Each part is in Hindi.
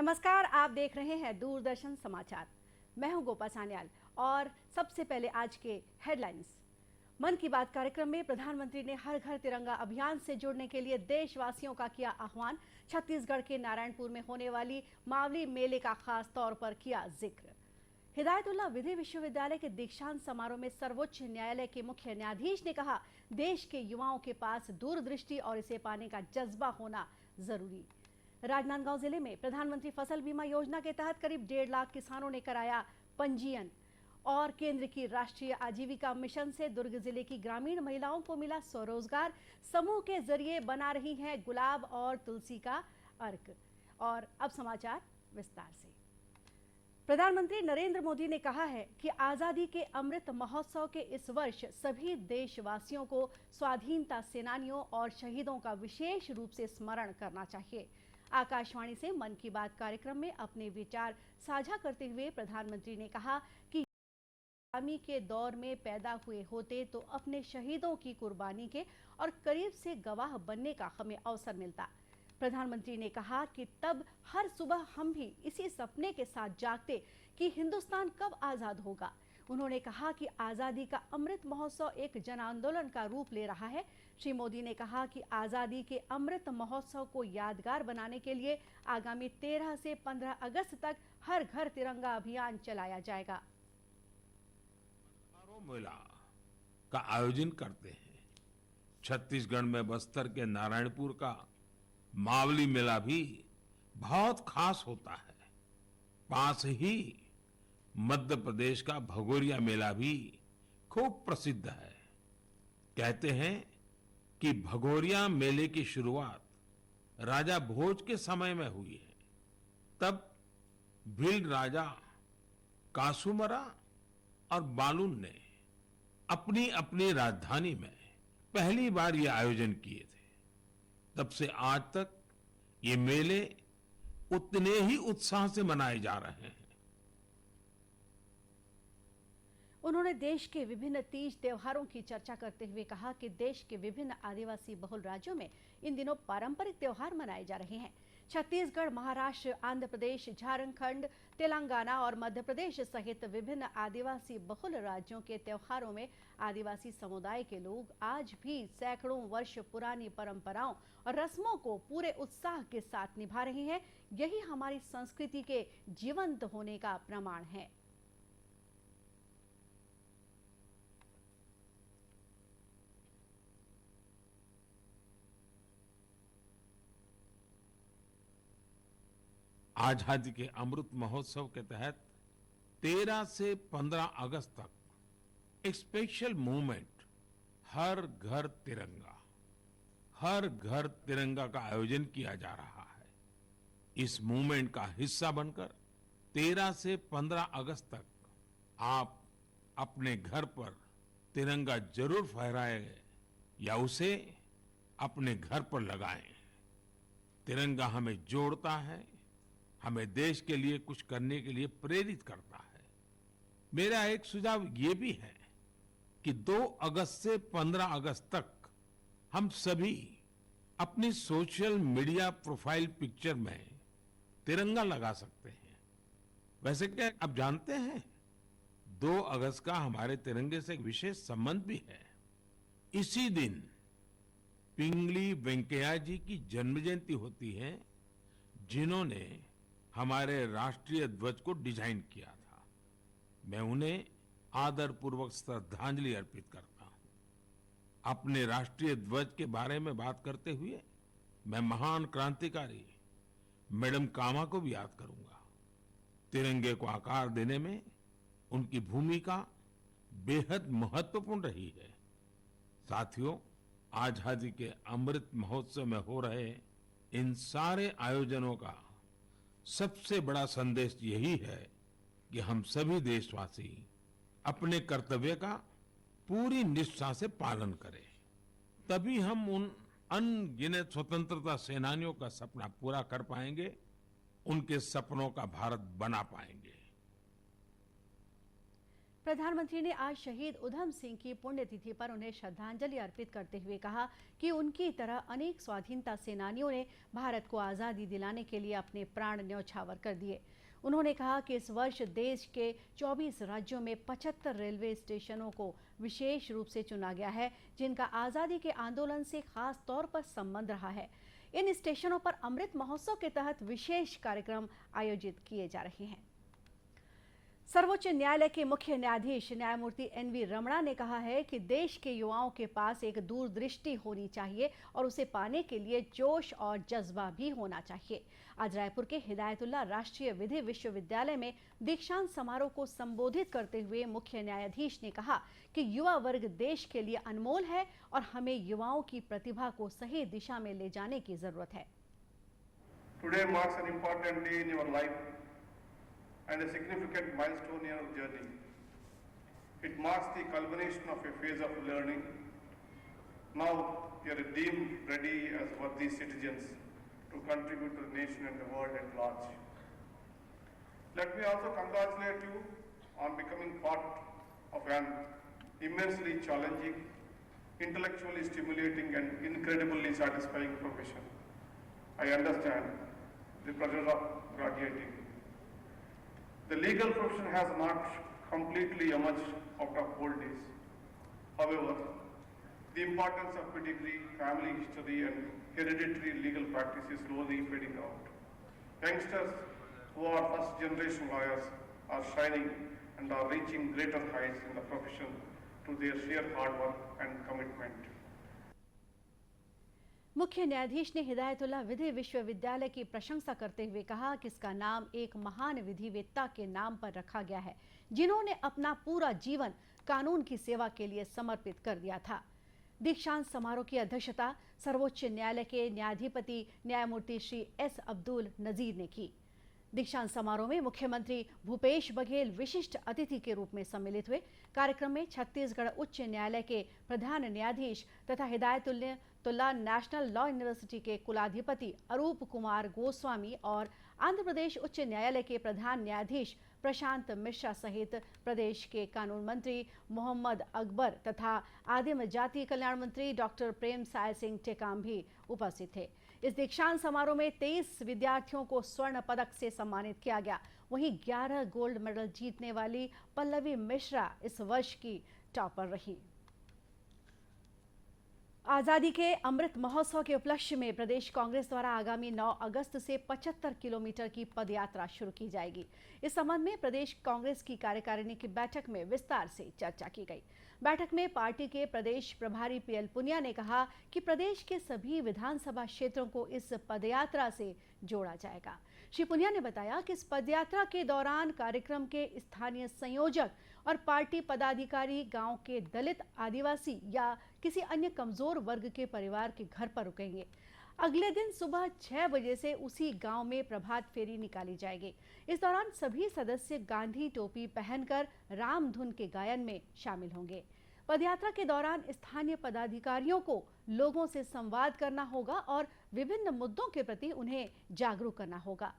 नमस्कार, आप देख रहे हैं दूरदर्शन समाचार। मैं हूं गोपा सान्याल और सबसे पहले आज के हेडलाइंस। मन की बात कार्यक्रम में प्रधानमंत्री ने हर घर तिरंगा अभियान से जुड़ने के लिए देशवासियों का किया आह्वान। छत्तीसगढ़ के नारायणपुर में होने वाली मावली मेले का खास तौर पर किया जिक्र। हिदायतुल्लाह विधि विश्वविद्यालय के दीक्षांत समारोह में सर्वोच्च न्यायालय के मुख्य न्यायाधीश ने कहा, देश के युवाओं के पास दूरदृष्टि और इसे पाने का जज्बा होना जरूरी। राजनांदगांव जिले में प्रधानमंत्री फसल बीमा योजना के तहत करीब 1.5 लाख किसानों ने कराया पंजीयन। और केंद्र की राष्ट्रीय आजीविका मिशन से दुर्ग जिले की ग्रामीण महिलाओं को मिला स्वरोजगार। समूह के जरिए बना रही हैं गुलाब और तुलसी का अर्क। और अब समाचार विस्तार से। प्रधानमंत्री नरेंद्र मोदी ने कहा है कि आजादी के अमृत महोत्सव के इस वर्ष सभी देशवासियों को स्वाधीनता सेनानियों और शहीदों का विशेष रूप से स्मरण करना चाहिए। आकाशवाणी से मन की बात कार्यक्रम में अपने विचार साझा करते हुए प्रधानमंत्री ने कहा कि गुलामी के दौर में पैदा हुए होते तो अपने शहीदों की कुर्बानी के और करीब से गवाह बनने का हमें अवसर मिलता। प्रधानमंत्री ने कहा कि तब हर सुबह हम भी इसी सपने के साथ जागते कि हिंदुस्तान कब आजाद होगा। उन्होंने कहा कि आजादी का अमृत महोत्सव एक जन आंदोलन का रूप ले रहा है। श्री मोदी ने कहा कि आजादी के अमृत महोत्सव को यादगार बनाने के लिए आगामी 13 से 15 अगस्त तक हर घर तिरंगा अभियान चलाया जाएगा। मेला का आयोजन करते हैं। छत्तीसगढ़ में बस्तर के नारायणपुर का मावली मेला भी बहुत खास होता है। पास ही मध्य प्रदेश का भगोरिया मेला भी खूब प्रसिद्ध है। कहते हैं कि भगोरिया मेले की शुरुआत राजा भोज के समय में हुई है। तब भील राजा कासूमरा और बालून ने अपनी अपनी राजधानी में पहली बार ये आयोजन किए थे। तब से आज तक ये मेले उतने ही उत्साह से मनाए जा रहे हैं। उन्होंने देश के विभिन्न तीज त्योहारों की चर्चा करते हुए कहा कि देश के विभिन्न आदिवासी बहुल राज्यों में इन दिनों पारंपरिक त्योहार मनाए जा रहे हैं। छत्तीसगढ़, महाराष्ट्र, आंध्र प्रदेश, झारखंड, तेलंगाना और मध्य प्रदेश सहित विभिन्न आदिवासी बहुल राज्यों के त्योहारों में आदिवासी समुदाय के लोग आज भी सैकड़ों वर्ष पुरानी परंपराओं और रस्मों को पूरे उत्साह के साथ निभा रहे हैं। यही हमारी संस्कृति के जीवंत होने का प्रमाण है। आजादी के अमृत महोत्सव के तहत 13 से 15 अगस्त तक एक स्पेशल मूवमेंट हर घर तिरंगा का आयोजन किया जा रहा है। इस मूवमेंट का हिस्सा बनकर 13 से 15 अगस्त तक आप अपने घर पर तिरंगा जरूर फहराएं या उसे अपने घर पर लगाएं। तिरंगा हमें जोड़ता है, हमें देश के लिए कुछ करने के लिए प्रेरित करता है। मेरा एक सुझाव ये भी है कि 2 अगस्त से 15 अगस्त तक हम सभी अपनी सोशल मीडिया प्रोफाइल पिक्चर में तिरंगा लगा सकते हैं। वैसे क्या आप जानते हैं, 2 अगस्त का हमारे तिरंगे से एक विशेष संबंध भी है। इसी दिन पिंगली वेंकैया जी की जन्म जयंती होती है, जिन्होंने हमारे राष्ट्रीय ध्वज को डिजाइन किया था। मैं उन्हें आदरपूर्वक श्रद्धांजलि अर्पित करता हूं। अपने राष्ट्रीय ध्वज के बारे में बात करते हुए मैं महान क्रांतिकारी मैडम कामा को भी याद करूंगा। तिरंगे को आकार देने में उनकी भूमिका बेहद महत्वपूर्ण रही है। साथियों, आजादी के अमृत महोत्सव में हो रहे इन सारे आयोजनों का सबसे बड़ा संदेश यही है कि हम सभी देशवासी अपने कर्तव्य का पूरी निष्ठा से पालन करें। तभी हम उन अनगिनत स्वतंत्रता सेनानियों का सपना पूरा कर पाएंगे, उनके सपनों का भारत बना पाएंगे। प्रधानमंत्री ने आज शहीद उधम सिंह की पुण्यतिथि पर उन्हें श्रद्धांजलि अर्पित करते हुए कहा कि उनकी तरह अनेक स्वाधीनता सेनानियों ने भारत को आज़ादी दिलाने के लिए अपने प्राण न्यौछावर कर दिए। उन्होंने कहा कि इस वर्ष देश के 24 राज्यों में 75 रेलवे स्टेशनों को विशेष रूप से चुना गया है, जिनका आज़ादी के आंदोलन से खास तौर पर संबंध रहा है। इन स्टेशनों पर अमृत महोत्सव के तहत विशेष कार्यक्रम आयोजित किए जा रहे हैं। सर्वोच्च न्यायालय के मुख्य न्यायाधीश न्यायमूर्ति एन.वी. रमणा ने कहा है कि देश के युवाओं के पास एक दूरदृष्टि होनी चाहिए और उसे पाने के लिए जोश और जज्बा भी होना चाहिए। आज रायपुर के हिदायतुल्लाह राष्ट्रीय विधि विश्वविद्यालय में दीक्षांत समारोह को संबोधित करते हुए मुख्य न्यायाधीश ने कहा कि युवा वर्ग देश के लिए अनमोल है और हमें युवाओं की प्रतिभा को सही दिशा में ले जाने की जरूरत है। Today marks an important day in your life and a significant milestone in your journey. It marks the culmination of a phase of learning. Now you are deemed ready as worthy citizens to contribute to the nation and the world at large. Let me also congratulate you on becoming part of an immensely challenging, intellectually stimulating and incredibly satisfying profession. I understand the pressure of graduating. The legal profession has not completely emerged out of old days. However, the importance of pedigree, family history and hereditary legal practice is slowly fading out. Youngsters who are first generation lawyers are shining and are reaching greater heights in the profession to their sheer hard work and commitment. मुख्य न्यायाधीश ने हिदायतुल्लाह विधि विश्वविद्यालय की प्रशंसा करते हुए कहा कि इसका नाम एक महान विधिवेत्ता के नाम पर रखा गया है, जिन्होंने अपना पूरा जीवन कानून की सेवा के लिए समर्पित कर दिया था। दीक्षांत समारोह की अध्यक्षता सर्वोच्च न्यायालय के न्यायाधिपति न्यायमूर्ति श्री एस अब्दुल नजीर ने की। दीक्षांत समारोह में मुख्यमंत्री भूपेश बघेल विशिष्ट अतिथि के रूप में सम्मिलित हुए। कार्यक्रम में छत्तीसगढ़ उच्च न्यायालय के प्रधान न्यायाधीश तथा हिदायतुल्लाह नेशनल लॉ यूनिवर्सिटी के कुलाधिपति अरूप कुमार गोस्वामी और आंध्र प्रदेश उच्च न्यायालय के प्रधान न्यायाधीश प्रशांत मिश्रा सहित प्रदेश के कानून मंत्री मोहम्मद अकबर तथा आदिम जाति कल्याण मंत्री डॉक्टर प्रेम साय सिंह टेकाम भी उपस्थित थे। इस दीक्षांत समारोह में 23 विद्यार्थियों को स्वर्ण पदक से सम्मानित किया गया। वहीं 11 गोल्ड मेडल जीतने वाली पल्लवी मिश्रा इस वर्ष की टॉपर रही। आजादी के अमृत महोत्सव के उपलक्ष्य में प्रदेश कांग्रेस द्वारा आगामी 9 अगस्त से 75 किलोमीटर की पदयात्रा शुरू की जाएगी। इस संबंध में प्रदेश कांग्रेस की कार्यकारिणी की बैठक में विस्तार से चर्चा की गई। बैठक में पार्टी के प्रदेश प्रभारी पीएल पुनिया ने कहा कि प्रदेश के सभी विधानसभा क्षेत्रों को इस पदयात्रा से जोड़ा जाएगा। श्री पुनिया ने बताया कि इस पदयात्रा के दौरान कार्यक्रम के स्थानीय संयोजक और पार्टी पदाधिकारी गांव के दलित, आदिवासी या किसी अन्य कमजोर वर्ग के परिवार के घर पर रुकेंगे। अगले दिन सुबह 6 बजे से उसी गांव में प्रभात फेरी निकाली जाएगी। इस दौरान सभी सदस्य गांधी टोपी पहनकर राम धुन के गायन में शामिल होंगे। पदयात्रा के दौरान स्थानीय पदाधिकारियों को लोगों से संवाद करना होगा और विभिन्न मुद्दों के प्रति उन्हें जागरूक करना होगा।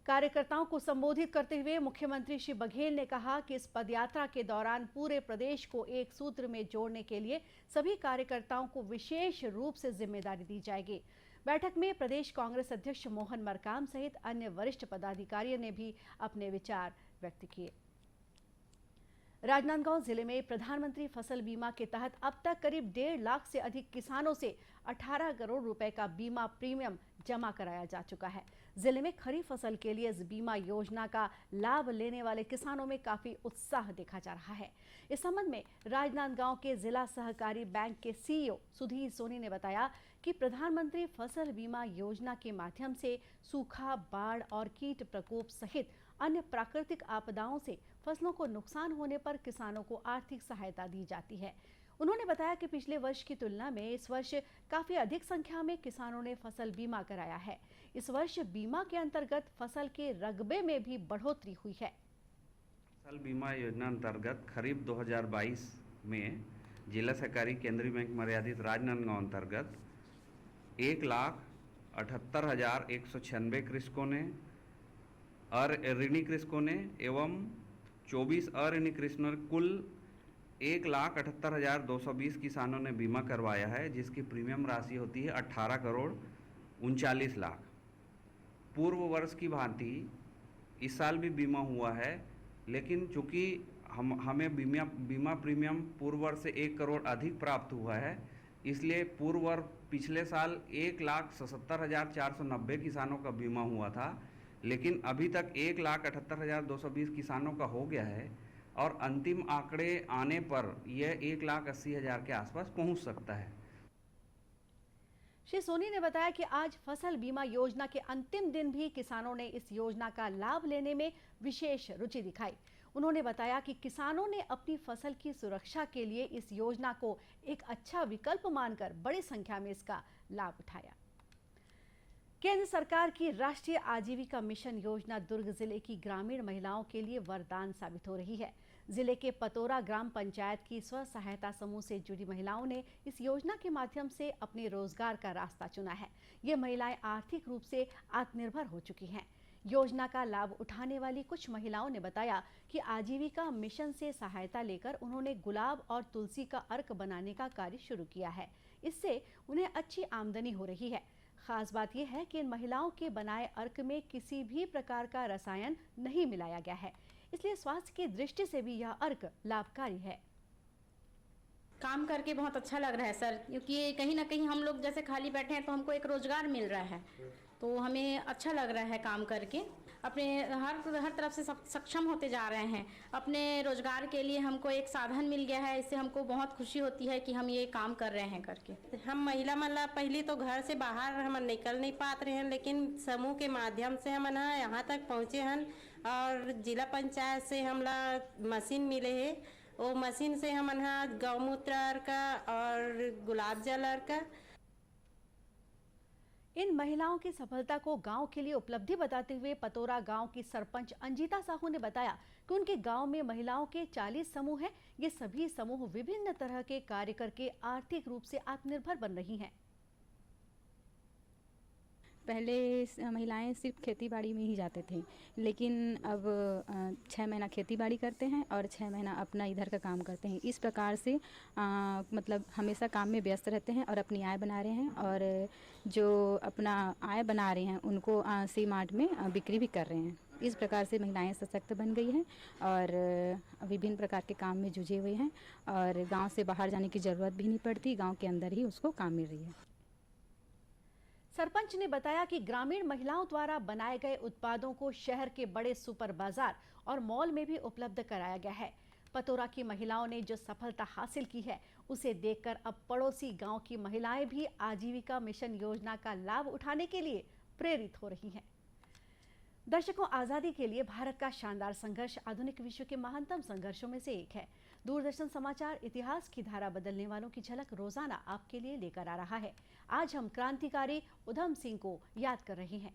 कार्यकर्ताओं को संबोधित करते हुए मुख्यमंत्री श्री बघेल ने कहा कि इस पदयात्रा के दौरान पूरे प्रदेश को एक सूत्र में जोड़ने के लिए सभी कार्यकर्ताओं को विशेष रूप से जिम्मेदारी दी जाएगी। बैठक में प्रदेश कांग्रेस अध्यक्ष मोहन मरकाम सहित अन्य वरिष्ठ पदाधिकारियों ने भी अपने विचार व्यक्त किए। राजनांदगांव जिले में प्रधानमंत्री फसल बीमा के तहत अब तक करीब 1.5 लाख से अधिक किसानों से 18 करोड़ रुपए का बीमा प्रीमियम जमा कराया जा चुका है। जिले में खरीफ फसल के लिए इस बीमा योजना का लाभ लेने वाले किसानों में काफी उत्साह देखा जा रहा है। इस संबंध में राजनांदगांव के जिला सहकारी बैंक के सीईओ सुधीर सोनी ने बताया कि प्रधानमंत्री फसल बीमा योजना के माध्यम से सूखा, बाढ़ और कीट प्रकोप सहित अन्य प्राकृतिक आपदाओं से फसलों को नुकसान होने पर किसानों को आर्थिक सहायता दी जाती है। उन्होंने बताया कि पिछले वर्ष की तुलना में इस वर्ष काफी अधिक संख्या में किसानों ने फसल बीमा कराया है। इस वर्ष बीमा के अंतर्गत फसल के रकबे में भी बढ़ोतरी हुई है। फसल बीमा योजना अंतर्गत खरीफ 2022 में जिला सहकारी केंद्रीय बैंक मर्यादित राजनांदगांव अंतर्गत 1,78,196 कृषकों ने और ऋणी कृषकों ने एवं 24 अऋणीकृष्ण कुल 1,78,220 किसानों ने बीमा करवाया है, जिसकी प्रीमियम राशि होती है 18 करोड़ 39 लाख। पूर्व वर्ष की भांति इस साल भी बीमा हुआ है, लेकिन चूंकि हमें बीमा प्रीमियम पूर्व वर्ष से 1 करोड़ अधिक प्राप्त हुआ है, इसलिए पूर्व वर्ष पिछले साल 1,77,490 किसानों का बीमा हुआ था, लेकिन अभी तक 1,78,220 किसानों का हो गया है और अंतिम आंकड़े आने पर यह 1,80,000 के आसपास पहुंच सकता है। श्री सोनी ने बताया कि आज फसल बीमा योजना के अंतिम दिन भी किसानों ने इस योजना का लाभ लेने में विशेष रुचि दिखाई। उन्होंने बताया कि किसानों ने अपनी फसल की सुरक्षा के लिए इस योजना को एक अच्छा विकल्प मानकर बड़ी संख्या में इसका लाभ उठाया। केंद्र सरकार की राष्ट्रीय आजीविका मिशन योजना दुर्ग जिले की ग्रामीण महिलाओं के लिए वरदान साबित हो रही है। जिले के पतोरा ग्राम पंचायत की स्व सहायता समूह से जुड़ी महिलाओं ने इस योजना के माध्यम से अपने रोजगार का रास्ता चुना है। ये महिलाएं आर्थिक रूप से आत्मनिर्भर हो चुकी हैं। योजना का लाभ उठाने वाली कुछ महिलाओं ने बताया कि आजीविका मिशन से सहायता लेकर उन्होंने गुलाब और तुलसी का अर्क बनाने का कार्य शुरू किया है। इससे उन्हें अच्छी आमदनी हो रही है। खास बात यह है कि इन महिलाओं के बनाए अर्क में किसी भी प्रकार का रसायन नहीं मिलाया गया है, इसलिए स्वास्थ्य की दृष्टि से भी यह अर्क लाभकारी है। काम करके बहुत अच्छा लग रहा है सर, क्योंकि कहीं ना कहीं हम लोग जैसे खाली बैठे हैं तो हमको एक रोजगार मिल रहा है, तो हमें अच्छा लग रहा है काम करके। अपने हर तरफ से सक्षम होते जा रहे हैं। अपने रोजगार के लिए हमको एक साधन मिल गया है, इससे हमको बहुत खुशी होती है कि हम ये काम कर रहे हैं करके। हम महिला मतलब पहले तो घर से बाहर हम निकल नहीं पाते रहे हैं, लेकिन समूह के माध्यम से हम यहाँ तक पहुँचे हैं और जिला पंचायत से हमला मशीन मिले है। वो मशीन से हम गौमूत्र का और गुलाब जल का। इन महिलाओं की सफलता को गांव के लिए उपलब्धि बताते हुए पतोरा गांव की सरपंच अंजिता साहू ने बताया कि उनके गांव में महिलाओं के 40 समूह हैं। ये सभी समूह विभिन्न तरह के कार्य करके आर्थिक रूप से आत्मनिर्भर बन रही हैं। पहले महिलाएं सिर्फ खेती बाड़ी में ही जाते थे, लेकिन अब 6 महीना खेती बाड़ी करते हैं और 6 महीना अपना इधर का काम करते हैं। इस प्रकार से मतलब हमेशा काम में व्यस्त रहते हैं और अपनी आय बना रहे हैं, और जो अपना आय बना रहे हैं उनको सी मार्ट में बिक्री भी कर रहे हैं। इस प्रकार से महिलाएं सशक्त बन गई हैं और विभिन्न प्रकार के काम में जुझे हुए हैं और गांव से बाहर जाने की ज़रूरत भी नहीं पड़ती, गांव के अंदर ही उसको काम मिल रही है। सरपंच ने बताया कि ग्रामीण महिलाओं द्वारा बनाए गए उत्पादों को शहर के बड़े सुपर बाजार और मॉल में भी उपलब्ध कराया गया है। पतोरा की महिलाओं ने जो सफलता हासिल की है, उसे देखकर अब पड़ोसी गांव की महिलाएं भी आजीविका मिशन योजना का लाभ उठाने के लिए प्रेरित हो रही हैं। दर्शकों, आजादी के लिए भारत का शानदार संघर्ष आधुनिक विश्व के महानतम संघर्षों में से एक है। दूरदर्शन समाचार इतिहास की धारा बदलने वालों की झलक रोजाना आपके लिए लेकर आ रहा है। आज हम क्रांतिकारी उधम सिंह को याद कर रहे हैं।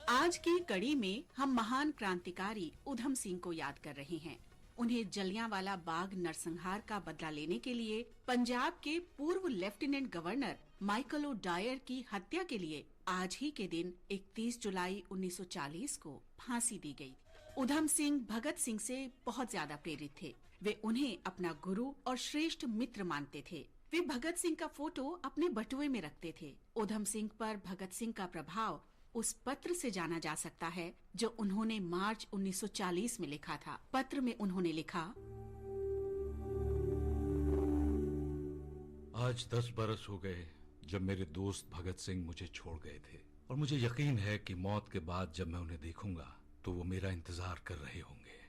आज की कड़ी में हम महान क्रांतिकारी उधम सिंह को याद कर रहे हैं। उन्हें जलियांवाला बाग नरसंहार का बदला लेने के लिए पंजाब के पूर्व लेफ्टिनेंट गवर्नर माइकल ओडायर की हत्या के लिए आज ही के दिन 31 जुलाई 1940 को फांसी दी गई। उधम सिंह भगत सिंह से बहुत ज्यादा प्रेरित थे। वे उन्हें अपना गुरु और श्रेष्ठ मित्र मानते थे। वे भगत सिंह का फोटो अपने बटुए में रखते थे। उधम सिंह पर भगत सिंह का प्रभाव उस पत्र से जाना जा सकता है जो उन्होंने मार्च 1940 में लिखा था। पत्र में उन्होंने लिखा, आज 10 बरस हो गए जब मेरे दोस्त भगत सिंह मुझे छोड़ गए थे, और मुझे यकीन है कि मौत के बाद जब मैं उन्हें देखूंगा तो वो मेरा इंतजार कर रहे होंगे।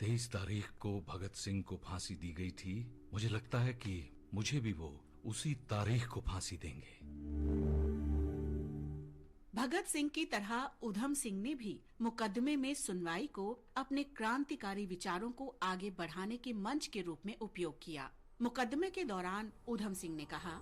23 तारीख को भगत सिंह को फांसी दी गई थी। मुझे लगता है कि मुझे भी वो उसी तारीख को फांसी देंगे। भगत सिंह की तरह उधम सिंह ने भी मुकदमे में सुनवाई को अपने क्रांतिकारी विचारों को आगे बढ़ाने के मंच के रूप में उपयोग किया। मुकदमे के दौरान उधम सिंह ने कहा,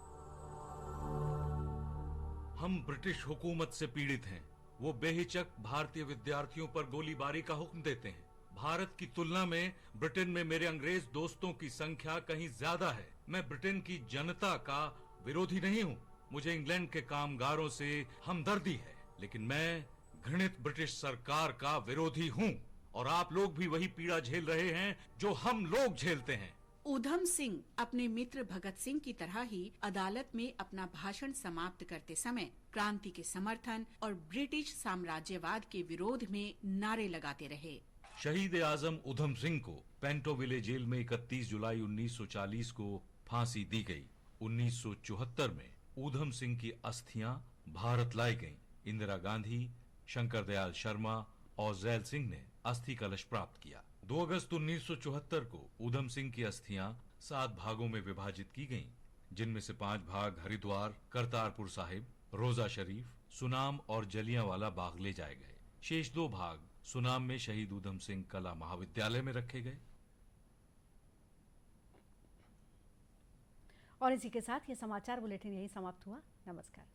हम ब्रिटिश हुकूमत से पीड़ित हैं। वो बेहिचक भारतीय विद्यार्थियों पर गोलीबारी का हुक्म देते हैं। भारत की तुलना में ब्रिटेन में मेरे अंग्रेज दोस्तों की संख्या कहीं ज्यादा है। मैं ब्रिटेन की जनता का विरोधी नहीं हूँ। मुझे इंग्लैंड के कामगारों से हमदर्दी है, लेकिन मैं घृणित ब्रिटिश सरकार का विरोधी हूं और आप लोग भी वही पीड़ा झेल रहे हैं जो हम लोग झेलते हैं। ऊधम सिंह अपने मित्र भगत सिंह की तरह ही अदालत में अपना भाषण समाप्त करते समय क्रांति के समर्थन और ब्रिटिश साम्राज्यवाद के विरोध में नारे लगाते रहे। शहीद आजम ऊधम सिंह को पेंटोविले जेल में 31 जुलाई 1940 को फांसी दी गई। 1974 में ऊधम सिंह की अस्थियां भारत लाई गईं। इंदिरा गांधी, शंकर दयाल शर्मा और जैल सिंह ने अस्थि कलश प्राप्त किया। 2 अगस्त 1974 को ऊधम सिंह की अस्थियां 7 भागों में विभाजित की गईं, जिनमें से 5 भाग हरिद्वार, करतारपुर साहिब, रोजा शरीफ, सुनाम और जलियांवाला बाग ले जाए गए। शेष 2 भाग सुनाम में शहीद ऊधम सिंह कला महाविद्यालय में रखे गए। और इसी के साथ ये समाचार बुलेटिन यही समाप्त हुआ। नमस्कार।